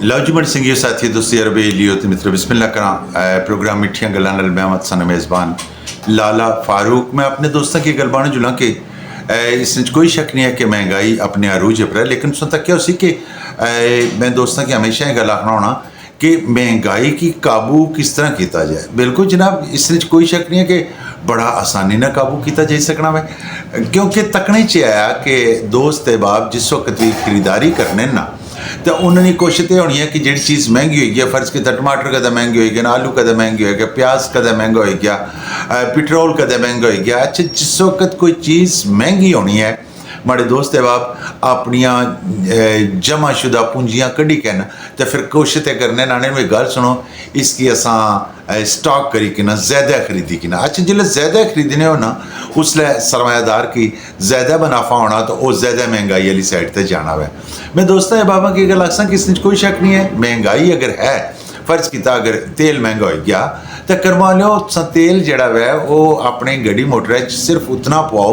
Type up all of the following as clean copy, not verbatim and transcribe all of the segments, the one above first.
ਲਓ ਜੀ ਮਣ ਸਿੰਘ ਸਾਥੀ ਦੋਸਤੀ ਅਰਬੇ ਲਿਓ ਤੇ ਮਿੱਤਰ ਬਿਸਮਿल्लाह करा प्रोग्राम मिठियां गल्लां नाल मैं मत सन मेज़बान लाला फारूक। मैं अपने दोस्तों की गल बाण जुला कि इस कोई शक नहीं है कि महंगाई अपने अरूज पर है, लेकिन उस तक क्या उसी कि मैं दोस्तों की हमेशा ये गल आखना होना कि महंगाई की काबू किस तरह किया जाए। बिल्कुल जनाब, इस कोई शक नहीं है कि बड़ा आसानी ना काबू किया जा सकना वै, क्योंकि तकने च आया कि दोस्त अहबाब जिस वक्त भी खरीदारी करने ना तो उन्होंने कोशिश ये होनी है कि जी चीज़ महंगी होगी है, फर्ज किया टमाटर कदा महंगी होगी ना, आलू कदा महंगी हो गया, प्याज कदा महंगा हो गया, पेट्रोल कदा महंगा हो गया। अच्छा, जिस वक्त कोई चीज़ महंगी होनी है माड़े दोस्त अहबाब अपनिया जमाशुदा पूंजियां कढ़ी के ना तो फिर कोशिश करने नाने में गल सुनो इसकी असा स्टॉक करी कि ना ज़्यादा खरीदी कि ना। अच्छा, जिसले ज़्यादा खरीदने हो ना उसले सरमायादार की ज़्यादा मुनाफा होना तो वो ज़्यादा महंगाई वाली साइड पर जाना है। मैं दोस्तों अहबाबा की गल आखसा कि इसमें कोई शक नहीं है, महंगाई अगर है फर्ज किया अगर तेल महंगा हो गया तो करवा लो तेल जड़ा वै वो अपने गड्डी मोटर सिर्फ उतना पवाओ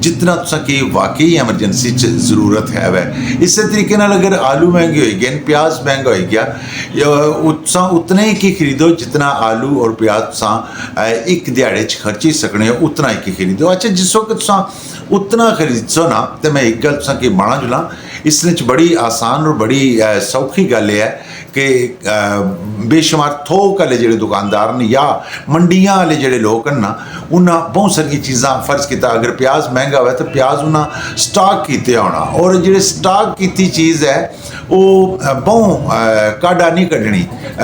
जितना कि वाकई एमरजेंसी ज़रूरत है वै। इस तरीके नाल अगर आलू महंगे हो गए, प्याज महंगा हो गया, उतने ही खरीदो जितना आलू और प्याज एक दिहाड़े खर्ची सकने हो उतना ही खरीदो। अच्छा, जिस वक्त उतना खरीदो ना तो मैं एक गल कि बना जुला इसलिए बड़ी आसान और बड़ी सौखी गल है कि बेशुमार थोक वाले जोड़े दुकानदार ने या मंडियां वाले जोड़े लोग हैं ना उन्हें बहुत सारी चीज़ा फर्ज किया अगर प्याज महंगा हुआ तो प्याज उन्हें स्टॉक किए होना, और जो स्टॉक की चीज़ है वो बहुत काड़ा नहीं कढ़नी।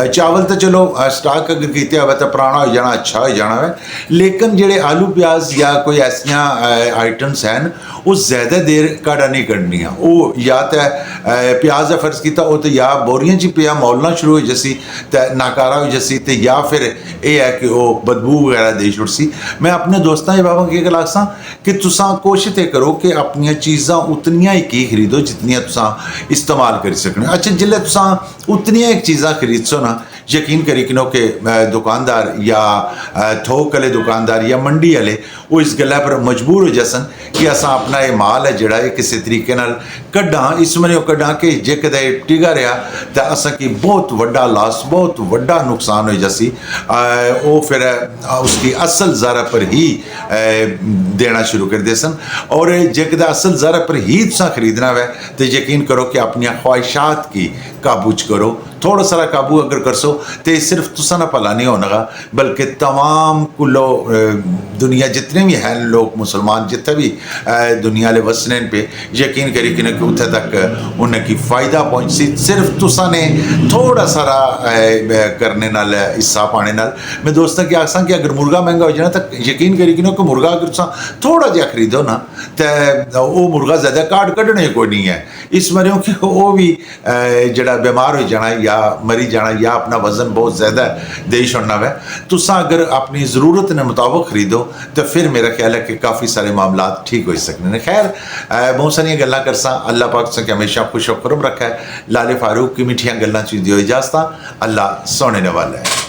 चावल तो चलो स्टॉक अगर किया हुआ तो पुराना हो जाना, अच्छा हो जाना है, लेकिन जोड़े आलू प्याज या कोई ऐसा आइटम्स हैं वो ज़्यादा देर काड़ा नहीं कढ़नी। वो या तो प्याज का फर्ज किया वो तो या बोरियां च पिया मौलना शुरू हो जसी तो नाकारा हो जसी तो या फिर यह है कि वो बदबू वगैरह दे छुड़सी। मैं अपने दोस्तों बाबा की गल आखसा कि तुसा कोशिश करो कि अपन चीज़ां उतनियां ही खरीदो जितनियां तुसा इस्तेमाल कर सकने। अच्छा, जिसले तुसा उतनियां एक चीज़ां खरीदसो ना यकीन करी कि दुकानदार या थोक वाले दुकानदार या मंडी वाले वो इस गल्ला पर मजबूर हो जासन कि असा अपना ये माल है जोड़ा किसी तरीके नाल कढ़ा इस मने कढ़ा कि जे कदे टिगा रहा तो असा की बहुत वड्डा लॉस बहुत वड्डा नुकसान हो जासी। वो फिर उसकी असल ज़रा पर ही देना शुरू कर दे सन, और जे कदे असल ज़रा पर ही तुसा खरीदना है तो यकीन करो कि अपनी ख्वाहिशात की काबूज करो। थोड़ा सारा काबू अगर कर सो तो सिर्फ तुसा ना भला नहीं होना बल्कि तमाम कुलो दुनिया जितने भी हैं लोग मुसलमान जितने भी दुनिया वाले वसने पे यकीन करी कि उत्थे तक उन्हें फ़ायदा पहुँच सी सिर्फ तुसा ने थोड़ा सारा करने नाल हिस्सा पाने नाल। मैं दोस्तों की आखसा कि अगर मुर्गा महंगा हो जाए तो यकीन करी कि मुर्गा अगर तुसा थोड़ा जहा खरीदो ना तो वो मुर्गा ज़्यादा काट कढ़ने कोई नहीं है, इस मरियों कि वो भी जड़ा बीमार हो जाना या मरी जाना या अपना वजन बहुत ज़्यादा दे छोड़ना है। तुसा अगर अपनी ज़रूरत के मुताबिक खरीदो तो फिर मेरा ख्याल है कि काफ़ी सारे मामला ठीक हो सकते। खैर बहुत सारिया गल्लां करसा, अल्लाह पाक से हमेशा खुश खुरम रखा है। लाले फारूक की मिठियां गल्लां च दियो इजाज़त, अल्लाह सोने वाला है।